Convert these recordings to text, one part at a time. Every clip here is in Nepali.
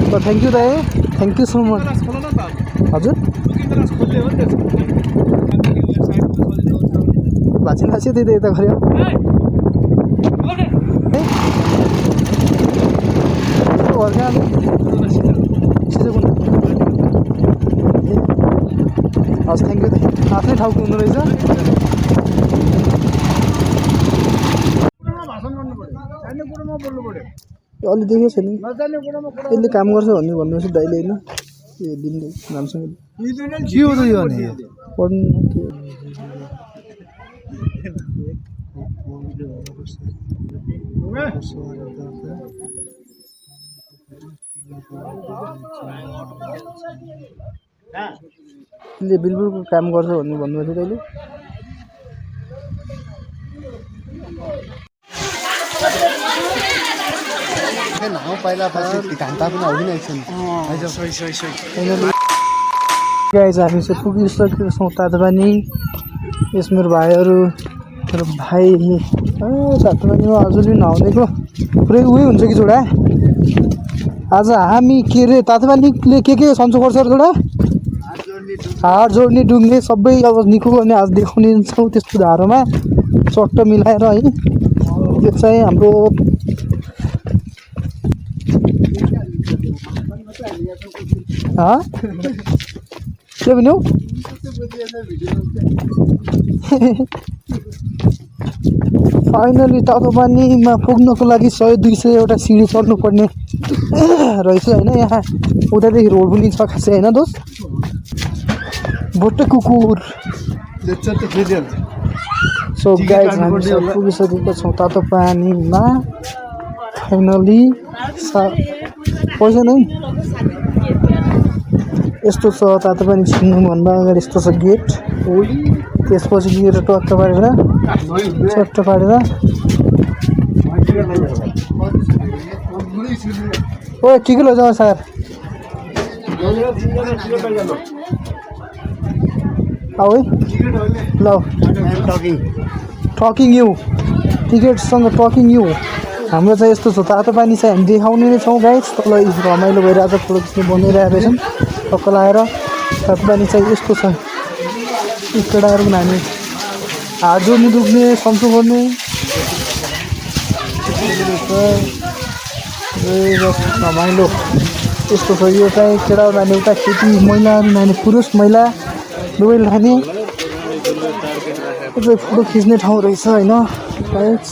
ल थ्याङ्क यू दाइ, थ्याङ्क यू सो मच। हजुर भाँचिन लाग्छ त्यही त यता गऱ्यो हस् थ्याङ्क यू दाइ, आफ्नै ठाउँको हुँदो रहेछ। अलि देखेको छैन यसले काम गर्छ भन्ने भन्नुहोस् दाइले होइन ए दिनु नामसँग के हो त यो अनि पढ्नु यसले बिलकुलको काम गर्छ भन्ने भन्नुभएको थियो दाइले। गाइज हामी चाहिँ पुगिसकेको छौँ तातोपानी। यस मेरो भाइहरू मेरो भाइ तातोपानीमा अझै पनि नआउनेको पुरै उयो हुन्छ कि जोडा। आज हामी के अरे तातोपानीले के सन्चो गर्छ र जोडा हात जोड्ने डुङ्ने सबै अब निको गर्ने आज देखाउने छौँ त्यस्तो धारोमा चट्ट मिलाएर है। यो चाहिँ हाम्रो के भन्यो फाइनली तातोपानीमा पुग्नको लागि 100-200 एउटा सिँढी चढ्नुपर्ने रहेछ होइन। यहाँ उतादेखि रोड पनि छ खासै होइन दोस्त। भोटे कुकुर सो गाइज हामी पुगिसकेको छौँ तातोपानीमा फाइनली। पैसा नै यस्तो छ तातोपानी छिर्नुभन्दा अगाडि यस्तो छ गेट। त्यसपछि लिएर टक्क पारेर चट्ट पारेर ओ ठिकै ल जाऊ सर आऊ है ल टकिङ यु टिकटसँग टकिङ यु। हाम्रो चाहिँ यस्तो छ तातोपानी चाहिँ हामी देखाउने नै छौँ गाइज। तल रमाइलो भइरहेको छ फोटो खिच्ने बनाइरहेको रहेछौँ टक्क लाएर। तातोपानी चाहिँ यस्तो छ केटाहरू पनि हामी हात जोड्नु दुख्ने सन्चो गर्ने रमाइलो यस्तो छ। यो चाहिँ केटाहरू लाने उता केटी महिलाहरू लाने पुरुष महिला दुवै लाने फोटो खिच्ने ठाउँ रहेछ होइन गाइज।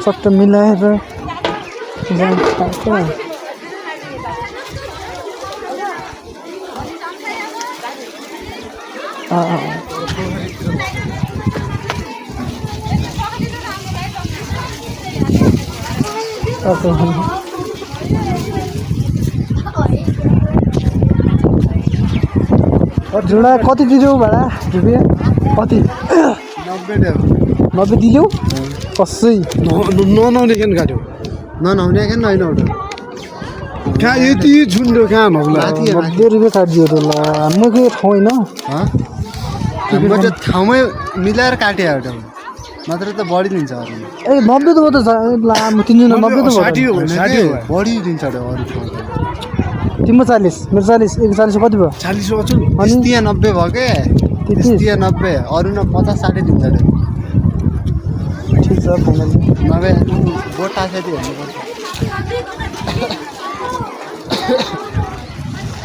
चट्ट मिलाएर जोडा कति दियौ भाडा रुपियाँ कति 90 दियौ कसै ननाउने खेन काट्यो ननाउने खेन होइन कहाँ यति झुन्डो कहाँ नहुला 90 रुपियाँ काटिदियो त ल हाम्रो के ठाउँ होइन हाम्रो त ठाउँमै मिलाएर काट्यो एउटा नत्र त बढी दिन्छ अरू ए 90 त हो त लामो 3 जना 90 त 60 बढी दिन्छ अरू तिम्रो 40 मेरो 40 140 कति भयो 40 हो छु अनि त्यहाँ 90 भयो के त्यहाँ 90 अरू न 50-60 दिन्छ अरे ठीक छ फाइनली नभए बोटा चाहिँ हेर्नुपर्छ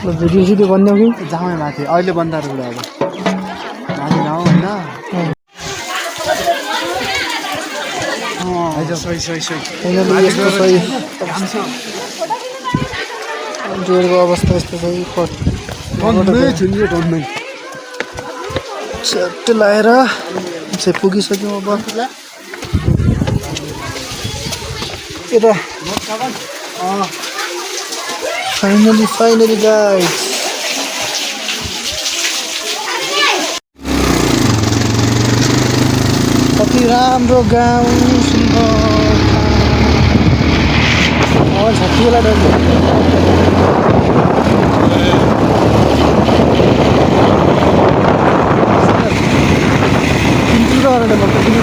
ल भिडियो सिडियो बन्यो कि जाउँ माथि अहिले बन्दाहरू अब माथि जाउँ होइन जोरको अवस्था यस्तो छ चट्ट लाएर चाहिँ पुगिसक्यौँ अब यता फाइनली गाइस कति राम्रो गाउँ सुन्दर छाती बेला डर किन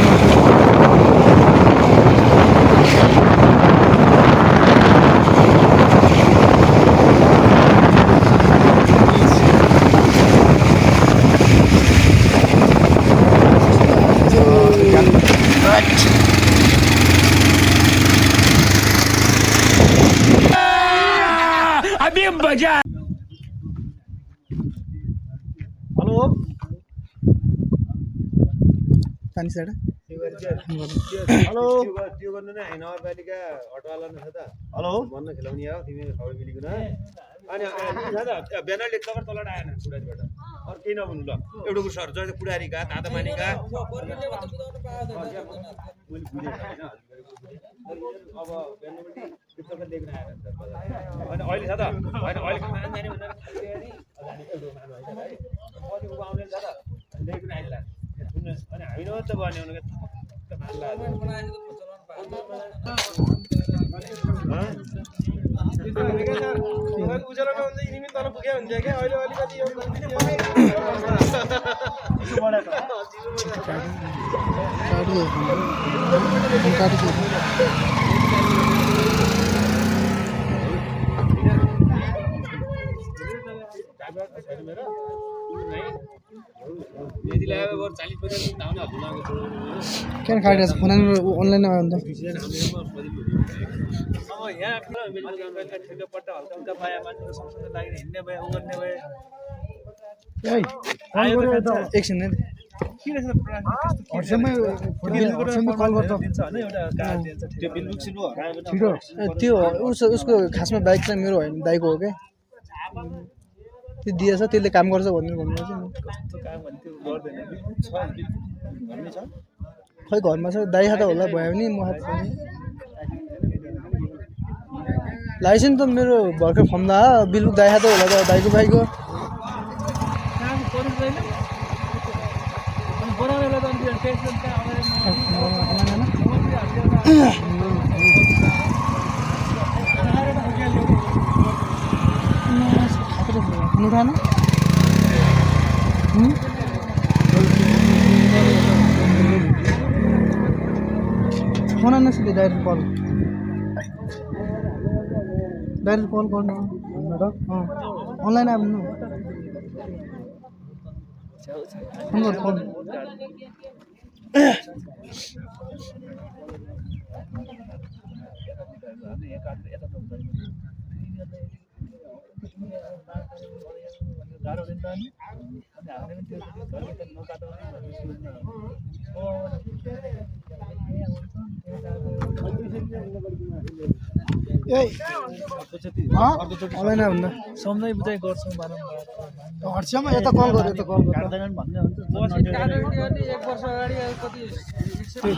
हेलो पानी साइड हेलो त्यो गर्नु नै नगरपालिका अटोवाला नै छ त हेलो भन्न खेलाउने हो तिमी खबर मिलिकन अनि ब्यानरले कभर तलबाट आएन पुडारीबाट अरू केही नभन्नु ल एउटा सर जहिले पुडारीका ताता मानिका अब ब्यानरले पुस्तकले लेख्न आएन अनि अहिले छ त होइन अहिले खाना जाने भनेर कति उभा आउने छ त लेख्न आइला अनि हामी न त बनाउनु उज्यालोमा हुन्छ यिनी तल पुगे हुन्छ क्या अहिले अलिकति क्या काटिरहेको छ फोन अनलाइनमा आयो भने त एकछिन त्यो उसको खासमा बाइक चाहिँ मेरो होइन दाइको हो क्या त्यो दिएछ त्यसले काम गर्छ भनेर भन्नुहुन्छ खै घरमा छ दाइ खाता होला भयो भने म खाता छैन लाइसेन्स त मेरो भर्खर फर्म दा बिलुक दाइ खाता होला त दाइको बाइकको उठाना फोन आना सीधे डायरेक्ट कॉल करना हाँ ऑनलाइन ऐप नो फोन ऑनलाइन है भन्दा सम्झाइ बुझाइ गर्छौँ हर्षमा यता कल गर्यो यता कल गर्दैन भन्ने हुन्छ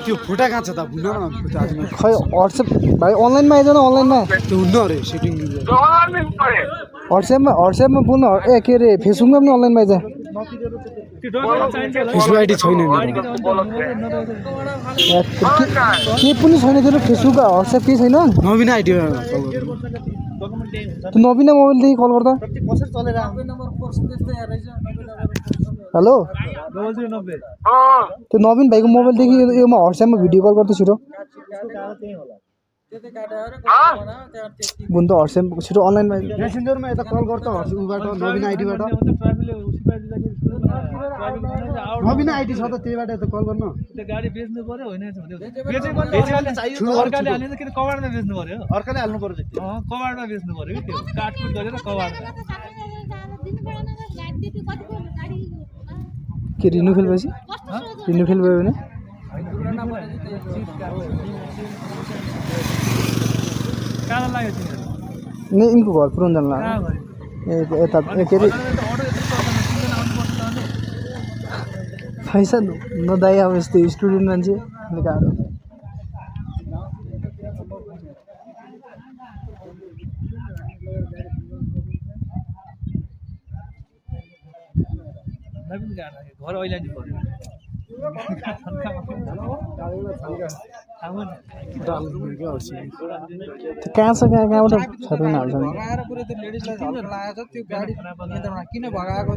त्यो फुटा कहाँ छ त भुल्न न फुटा खै व्हाट्सएप भाइ अनलाइनमा आइज न अनलाइनमा त्यो हुन्न अरे सेटिङ व्हाट्सएपमा पुग्न ए के अरे फेसबुकमा पनि अनलाइनमा आइज फेसबुक आइडी छैन के पनि छैन तेरो फेसबुक व्हाट्सएप केही छैन नवीन आइडी त्यो नवीन मोबाइलदेखि कल गर्दा हेलो त्यो नवीन भाइको मोबाइलदेखि योमा व्हाट्सएपमा भिडियो कल गर्दा छिटो बुन्द व्हाट्सएप छिटो अनलाइनमा मेसेन्जरमा यता कल गर्छ उबाट नवीन आइडीबाट नवीन आइडी छ त त्यहीबाट यता कल गर्न गाडी बेच्नु पर्यो होइन अर्काले हाल्ने किन कबाडमा बेच्नु पर्यो अर्काले हाल्नु पर्छ कबाडमा बेच्नु पर्यो कि त्यो काटकुट गरेर कबाडमा के रिन्यू फेल भएपछि रिन्यू फेल भयो भने कहाँ लाग्यो तिमीहरू नै यिनको घर पुऱ्याउनु जानु लाग्यो यता के अरे पैसा नदाइ अब यस्तो स्टुडेन्ट मान्छे गाह्रो घर अहिले पर्यो कहाँ छ कहाँबाट छर्न हाल्छ किन भगाएको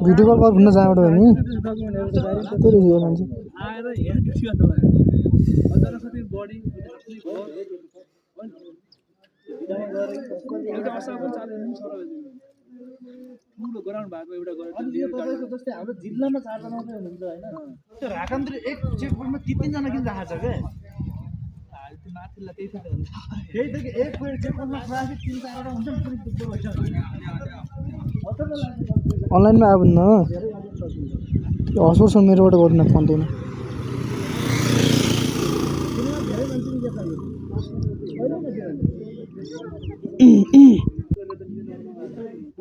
भिडियो कल गर्नु जहाँबाट हो नि त्यही रहेछ मान्छे आएर गराउनु भएको एउटा जस्तै हाम्रो जिल्लामा 4 जना मात्रै हुनुहुन्छ हैन त्यो राकामतिर एक चेकपोइन्टमा 3 जना किन राखेको छ के माथिल्ला त्यही छ नि त्यही त कि एक मिनेट चाहिँ कसमा ट्राफिक 3-4 वटा हुन्छ नि पुरै दुब्बो भइसक्यो अनलाइनमा आयो भने न त्यो हस्पिटल मेरोबाट गर्नु पाउँदैन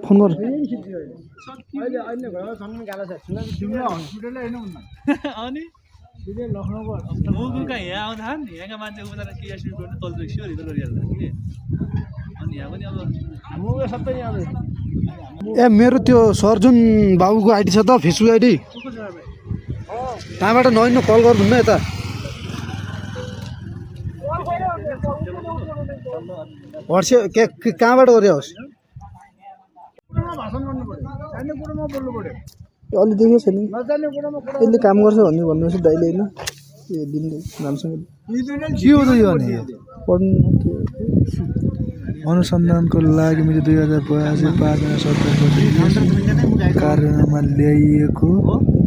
फोन गर अहिले अन्य घरमा सँगै गाला छ सुन तिम्रो हस्पिटलै हैन उन्न अनि तिमी लखनऊको मुगु कहाँ यहाँ आउँदा नि यहाँका मान्छे उता के एसिड गर्ने तल सियो रिजल गरिहाल्दा कि अनि यहाँ पनि अब मुगु सबै यहाँ आउँछ ए मेरो त्यो सर्जुन बाबुको आइडी छ त फेसबुक आइडी त्यहाँबाट नआइनु कल गर्नुहुन्न यता व्हाट्सएप के कहाँबाट गरे होस् भाषण गर्नु पर्यो जान्ने कुरोमा बोल्नु पर्यो अलि देखेको छैन नजान्ने कुरोमा यसले काम गर्छ भन्ने भन्नुहोस् दाइले होइन ए दिनु राम्रोसँग के हो त यो अनि पढ्नु अनुसन्धानको लागि मैले 2082 5जना सरकारको कार्यमा ल्याइएको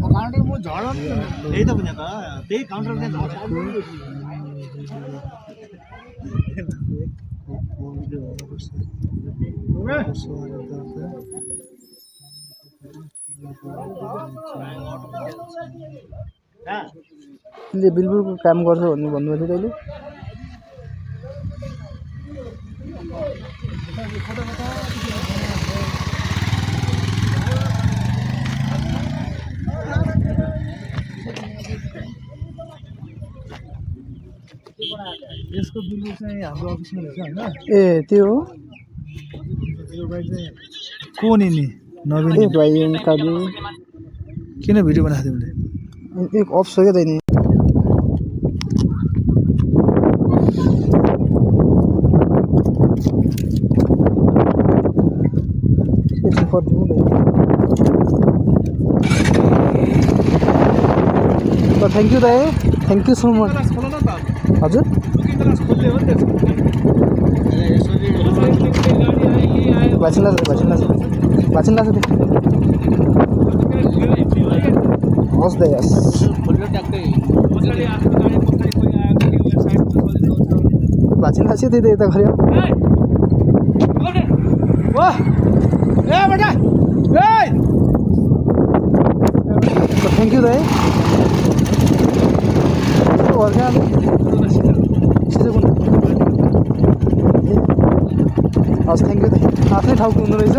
काउन्टर म झड यही त भने त त्यही काउन्टर त्यहाँ यसले बिलबुलको काम गर्छ भन्ने भन्नुभएको थियो तैँले यसको बिल चाहिँ हाम्रो अफिसमा रहेछ हैन ए त्यो हो यो भाइ चाहिँ को नि नवीन ए भाइ काली किन भिडियो बनाएको तिमीले एक अफ छ क्या तैँले थ्याङ्क यू दाइ थ्याङ्क यू सो मच हजुर भाषण लाग्छ भाषण लाग्छ हस् दाइ हस् भाषण लाग्छ त्यही त यता गऱ्यो थ्याङ्क यू दाइ हस् थ्याङ्क यू दाइ आफ्नै ठाउँको हुनु रहेछ